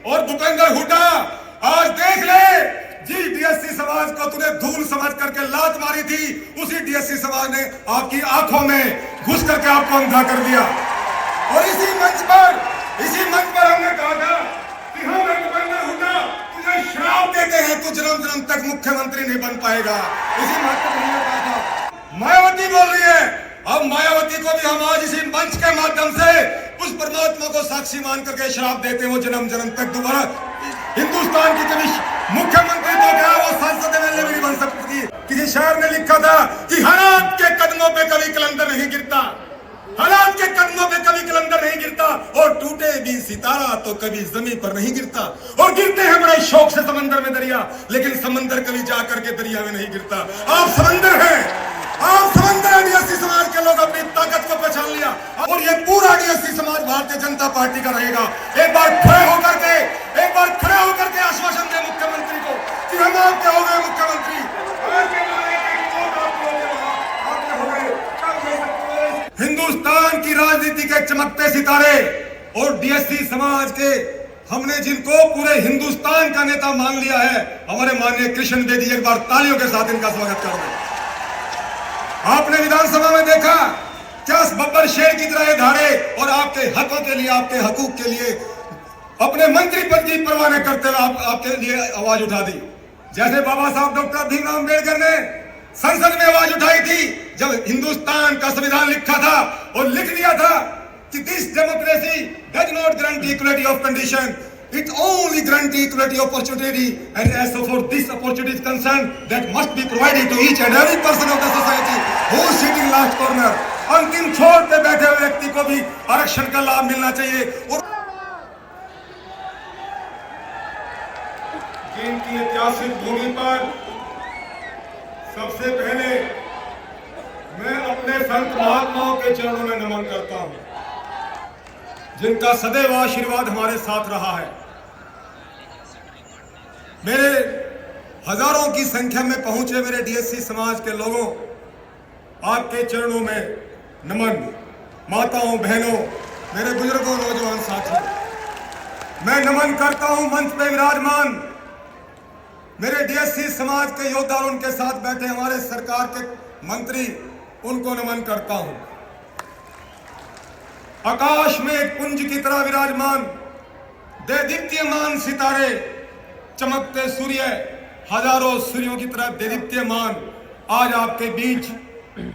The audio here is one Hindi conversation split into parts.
और भूपेंद्र हुड्डा, आज देख ले, जिस डीएससी समाज को तूने धूल समझ करके लात मारी थी, उसी डीएससी समाज ने आपकी आंखों में घुस करके आपको अंधा कर दिया। और इसी मंच पर हमने कहा था कि हम भूपेंद्र हुड्डा तुझे श्राप देते हैं, तू जन्म जन्म तक मुख्यमंत्री नहीं बन पाएगा। इसी मंच पर हमने कहा था। मायावती बोल रही है, अब मायावती को भी हम आज इसी मंच के माध्यम से उस परमात्मा को साक्षी मान करके श्राप देते हैं, वो जन्म जन्म तक दोबारा हिंदुस्तान की कभी मुख्यमंत्री तो क्या वो संसद में भी नहीं बन सकती। किसी शायर ने लिखा था कि हालात के कदमों पे कभी कलंदर नहीं गिरता, हालात के कदमों पे कभी कलंदर नहीं गिरता, और टूटे भी सितारा तो कभी जमीन पर नहीं गिरता। और गिरते हैं बड़े शौक से समंदर में दरिया, लेकिन समंदर कभी जा करके दरिया में नहीं गिरता। आप समंदर हैं, आप समंदर है। डीएससी समाज के लोग अपनी ताकत को पहचान लिया, और ये पूरा डीएससी समाज भारतीय जनता पार्टी का रहेगा। एक बार खड़े होकर के आश्वासन दे मुख्यमंत्री को कि हम आपके हो गए मुख्यमंत्री। हिंदुस्तान की राजनीति के चमकते सितारे और डीएससी समाज के हमने जिनको पूरे हिंदुस्तान का नेता मान लिया है, हमारे माननीय कृष्ण बेदी, एक बार तालियों के साथ इनका स्वागत कर दें। आपने विधानसभा में देखा क्या बब्बर शेर की तरह धारे और आपके हकों के लिए, आपके हकूक के लिए अपने मंत्री पद की परवाह न करते हुए आपके लिए आवाज उठा दी। जैसे बाबा साहब डॉक्टर भीमराव अम्बेडकर ने संसद में आवाज उठाई थी जब हिंदुस्तान का संविधान लिखा था और लिख दिया था कि this democracy does not guarantee equality of condition, it only guarantee equality opportunity, and as so for this opportunity is concerned, that must be provided to each and every person of the society who is sitting last corner. अंतिम छोर पे बैठे हुए व्यक्ति को भी आरक्षण का लाभ मिलना चाहिए। और जिनकी ऐतिहासिक भूमि पर सबसे पहले मैं अपने संत महात्माओं के चरणों में नमन करता हूं, जिनका सदैव आशीर्वाद हमारे साथ रहा है। मेरे हजारों की संख्या में पहुंचे मेरे डीएससी समाज के लोगों, आपके चरणों में नमन। माताओं, बहनों, मेरे बुजुर्गों, नौजवान साथियों, मैं नमन करता हूं मंच पे विराजमान मेरे डीएससी समाज के योद्धा और उनके साथ बैठे हमारे सरकार के मंत्री, उनको नमन करता हूं। आकाश में एक पुंज की तरह विराजमान देदीप्यमान सितारे, चमकते सूर्य, हजारों सूर्यों की तरह देदीप्यमान आज आपके बीच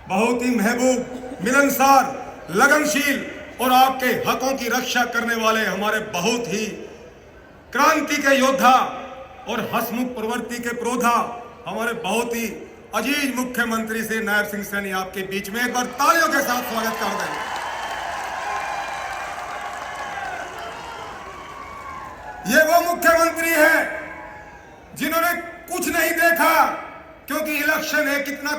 बहुत ही महबूब, मिलनसार, लगनशील और आपके हकों की रक्षा करने वाले हमारे बहुत ही क्रांति के योद्धा और हसमुख प्रवृत्ति के प्रोधा हमारे बहुत ही अजीज मुख्यमंत्री से नायब सिंह सैनी आपके बीच में एक बार तालियों के साथ स्वागत कर दें। ये वो मुख्यमंत्री है जिन्होंने कुछ नहीं देखा, क्योंकि इलेक्शन एक इतना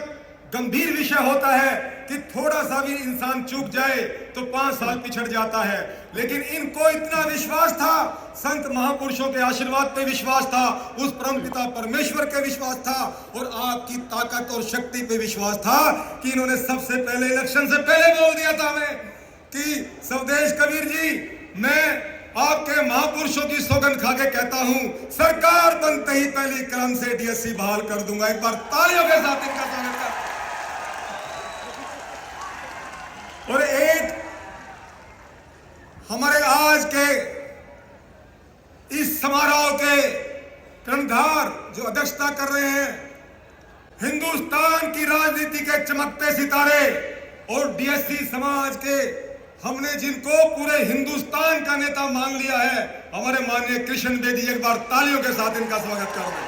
गंभीर विषय होता है कि थोड़ा सा भी इंसान चूक जाए तो 5 साल पिछड़ जाता है। लेकिन इनको इतना विश्वास था, संत महापुरुषों के आशीर्वाद पे विश्वास था, उस परमपिता परमेश्वर के विश्वास था और आपकी ताकत और शक्ति पे विश्वास था कि इन्होंने सबसे पहले इलेक्शन से पहले बोल दिया था हमें कि स्वदेश कबीर जी, मैं आपके महापुरुषों की सौगंध खा के कहता हूं, सरकार बनते ही पहली कलम से डीएससी बहाल कर दूंगा। एक बार तालियों के साथ इनका स्वागत कर। और एक हमारे आज के इस समारोह के कर्णधार जो अध्यक्षता कर रहे हैं, हिंदुस्तान की राजनीति के चमकते सितारे और डीएससी समाज के हमने जिनको पूरे हिंदुस्तान का नेता मान लिया है, हमारे माननीय कृष्ण बेदी, एक बार तालियों के साथ इनका स्वागत कर दें।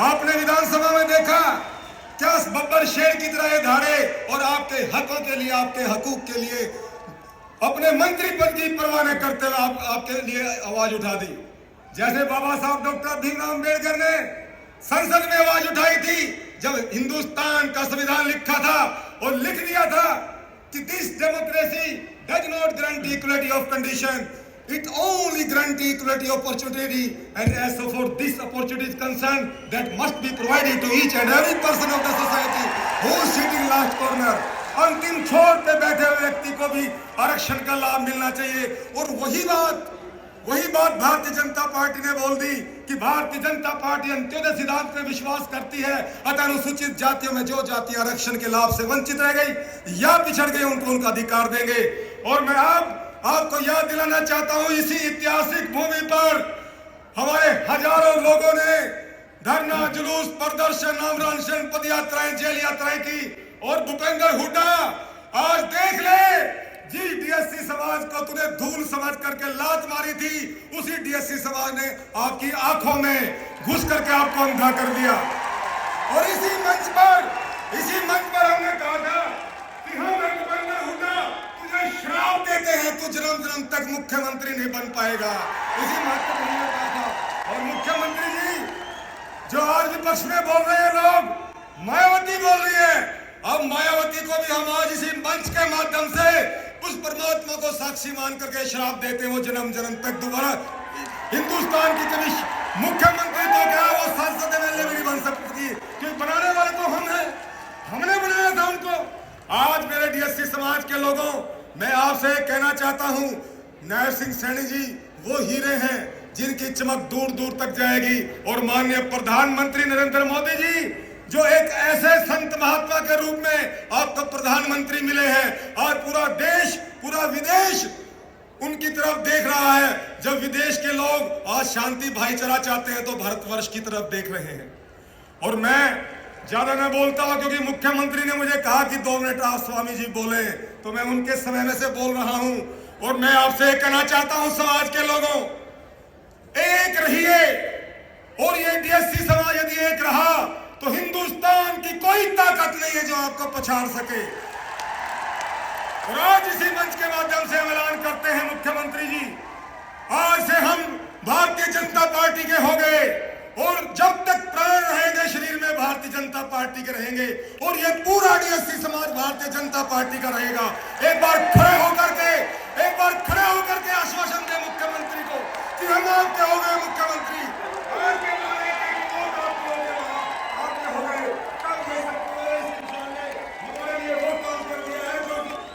आपने विधानसभा में देखा क्या बब्बर शेर की तरह धारे और आपके हकों के लिए, आपके हकूक के लिए अपने मंत्री पद की परवाह न करते हुए आपके लिए आवाज उठा दी। जैसे बाबा साहब डॉक्टर भीमराव अम्बेडकर ने संसद में आवाज उठाई थी जब हिंदुस्तान का संविधान लिखा था और लिख दिया था कि this democracy does not guarantee equality of condition, it only guarantee equality opportunity, and as so for this opportunity is concerned, that must be provided to each and every person of the society who is sitting last corner. अंतिम छोर पे बैठे हुए व्यक्ति को भी आरक्षण का लाभ मिलना चाहिए। और वही बात वही बात भारतीय जनता पार्टी ने बोल दी कि भारतीय जनता पार्टी अंत्योदय सिद्धांत पर विश्वास करती है, अतः अनुसूचित जातियों में जो जाति आरक्षण के लाभ से वंचित रह गई या पिछड़ गई उनको उनका अधिकार देंगे। और मैं आपको याद दिलाना चाहता हूं, इसी ऐतिहासिक भूमि पर हमारे हजारों लोगों ने धरना, जुलूस, प्रदर्शन, आमरण, पदयात्राएं, जेल यात्राएं की। और भूपेंद्र हुड्डा, आज देख ले, जिस डीएससी समाज को तूने धूल समझ करके लात मारी थी, उसी डीएससी समाज ने आपकी आंखों में घुस करके आपको अंधा कर दिया। और इसी मंच पर हमने कहा था कि हम भूपेंद्र हुड्डा तुझे श्राप देते हैं, तू जन्म जन्म तक मुख्यमंत्री नहीं बन पाएगा। इसी मंच पर हमने कहा था। और मुख्यमंत्री जी, जो आज विपक्ष में बोल रहे हैं लोग, मायावती बोल रही है, अब मायावती को भी हम आज इसी मंच के माध्यम से उस परमात्मा को साक्षी मान करके श्राप देते हैं, वो जन्म जन्म तक दोबारा हिंदुस्तान की कभी मुख्यमंत्री तो क्या, वो संसद में भी नहीं बन सकती, क्योंकि बनाने वाले तो हम हैं, हमने बनाया था उनको। आज मेरे डीएससी समाज के लोगों, मैं आपसे कहना चाहता हूं, नायब सिंह सैनी जी वो हीरे हैं जिनकी चमक दूर दूर तक जाएगी। और माननीय प्रधानमंत्री नरेंद्र मोदी जी, जो एक ऐसे संत महात्मा के रूप में आपको प्रधानमंत्री मिले हैं, आज पूरा देश, पूरा विदेश उनकी तरफ देख रहा है। जब विदेश के लोग आज शांति भाईचारा चाहते हैं तो भारतवर्ष की तरफ देख रहे हैं। और मैं ज्यादा न बोलता हूं, क्योंकि मुख्यमंत्री ने मुझे कहा कि 2 मिनट आप स्वामी जी बोले, तो मैं उनके समय में से बोल रहा हूं। और मैं आपसे कहना चाहता हूं, समाज के लोगों, एक रहिए। और ये डीएससी समाज यदि एक रहा तो हिंदुस्तान की कोई ताकत नहीं है जो आपको पछाड़ सके। और आज इसी मंच के माध्यम से हम ऐलान करते हैं, मुख्यमंत्री जी, आज से हम भारतीय जनता पार्टी के हो गए, और जब तक प्राण रहेंगे शरीर में भारतीय जनता पार्टी के रहेंगे, और ये पूरा डीएससी समाज भारतीय जनता पार्टी का रहेगा। एक बार खड़े होकर के आश्वासन दे मुख्यमंत्री को कि हम आपके हो गए मुख्यमंत्री।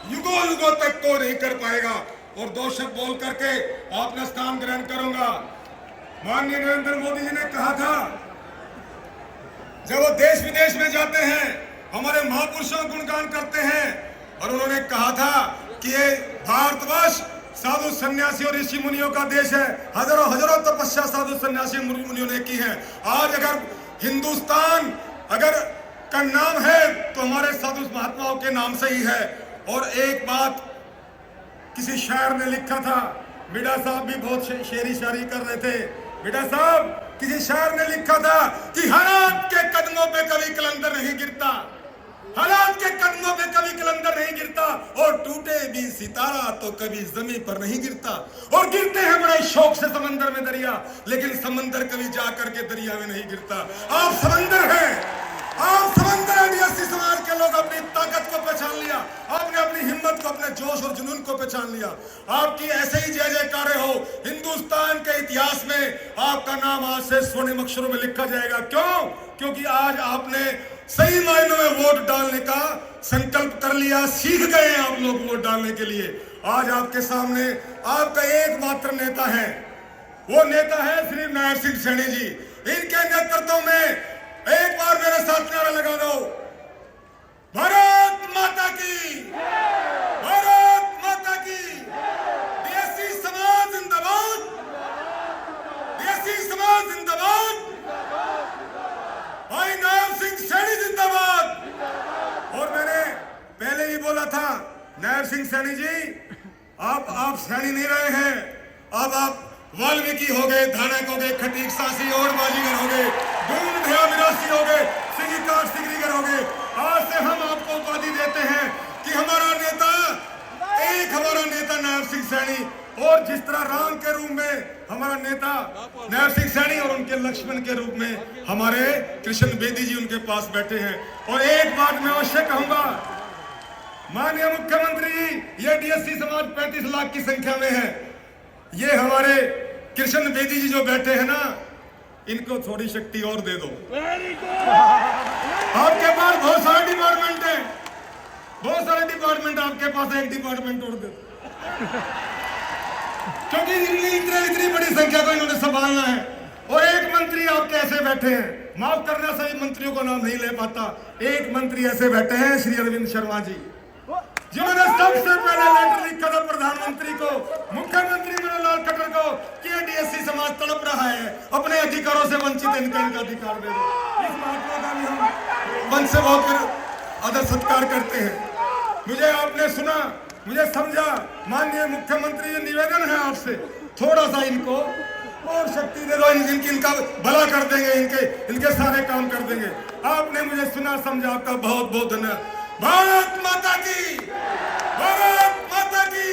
युगों तक तो नहीं कर पाएगा। और 2 शब्द बोल करके आपने स्थान ग्रहण करूंगा। माननीय नरेंद्र मोदी जी ने कहा था, जब वो देश विदेश में जाते हैं, हमारे महापुरुषों का गुणगान करते हैं, और उन्होंने कहा था कि ये भारतवर्ष साधु सन्यासी और ऋषि मुनियों का देश है। हजारों तपस्या साधु सन्यासी मुनियों ने की है। आज अगर हिंदुस्तान का नाम है तो हमारे साधु महात्माओं के नाम से ही है। और एक बात किसी शायर ने लिखा था, मिडा साहब भी बहुत शेरी शायरी कर रहे थे। मिडा साहब, किसी शायर ने लिखा था कि हालात के कदमों पे कभी कलंदर नहीं गिरता, हालात के कदमों पे कभी कलंदर नहीं गिरता, और टूटे भी सितारा तो कभी जमीन पर नहीं गिरता। और गिरते हैं बड़े शौक से समंदर में दरिया, लेकिन समंदर कभी जा करके दरिया में नहीं गिरता। आप समंदर हैं, आप समंदर हैं। डीएससी समाज के लोग अपनी ताकत को पहचान लिया, आपने अपनी हिम्मत को, अपने जोश और जुनून को पहचान लिया। आपकी ऐसे ही जय जयकारे हो, हिंदुस्तान के इतिहास में आपका नाम आज से स्वर्णिम अक्षरों में लिखा जाएगा। क्यों? क्योंकि आज आपने सही मायनों में वोट डालने का संकल्प कर लिया, सीख गए हैं आप लोग वोट डालने के लिए। आज आपके सामने आपका एकमात्र नेता है, वो नेता है श्री नायब सिंह सैनी जी। इनके नेतृत्व में एक बार मेरे साथ नारा लगा दो, भारत माता की, भारत माता की। डीएससी समाज जिंदाबाद, डीएससी समाज जिंदाबाद, भाई नायब सिंह सैनी जिंदाबाद। और मैंने पहले भी बोला था, नायब सिंह सैनी जी, आप सैनी नहीं रहे हैं, अब आप वाल्मीकि हो गए, धानक हो गए, खटीक सासी और बाजीगर हो गए, दून भया विरासी हो गए, सिंगिकार सिगरीगर हो गए। आज से हम आपको उपाधि देते हैं कि हमारा नेता नायब सिंह सैनी, और जिस तरह राम के रूप में हमारा नेता नायब सिंह सैनी और उनके लक्ष्मण के रूप में हमारे कृष्ण बेदी जी उनके पास बैठे हैं। और एक बात मैं अवश्य कहूंगा, माननीय मुख्यमंत्री जी, ये डीएससी समाज 35 लाख की संख्या में है। ये हमारे कृष्ण बेदी जी जो बैठे हैं ना, इनको थोड़ी शक्ति और दे दो। आपके पास बहुत सारे डिपार्टमेंट है, बहुत सारे डिपार्टमेंट, आपके पास एक डिपार्टमेंट और दे दो। क्योंकि इतनी बड़ी संख्या को इन्होंने संभालना है। और एक मंत्री आप कैसे बैठे हैं, माफ करना सभी मंत्रियों को नाम नहीं ले पाता, एक मंत्री ऐसे बैठे हैं श्री अरविंद शर्मा जी, जिन्होंने सबसे पहले लेटर लिखा था प्रधानमंत्री को, मुख्यमंत्री मनोहर खट्टर को कि डीएससी समाज तड़प रहा है, अपने अधिकारों से वंचित है, इनका अधिकार दे दो। इस महात्मा का भी हम मन से बहुत आदर सत्कार करते हैं। मुझे आपने सुना, मुझे समझा, माननीय मुख्यमंत्री ये निवेदन है आपसे, थोड़ा सा इनको और शक्ति दे दो, इनका भला कर देंगे, इनके सारे काम कर देंगे। आपने मुझे सुना, समझा, आपका बहुत बहुत धन्यवाद। भारत माता की, भारत माता की।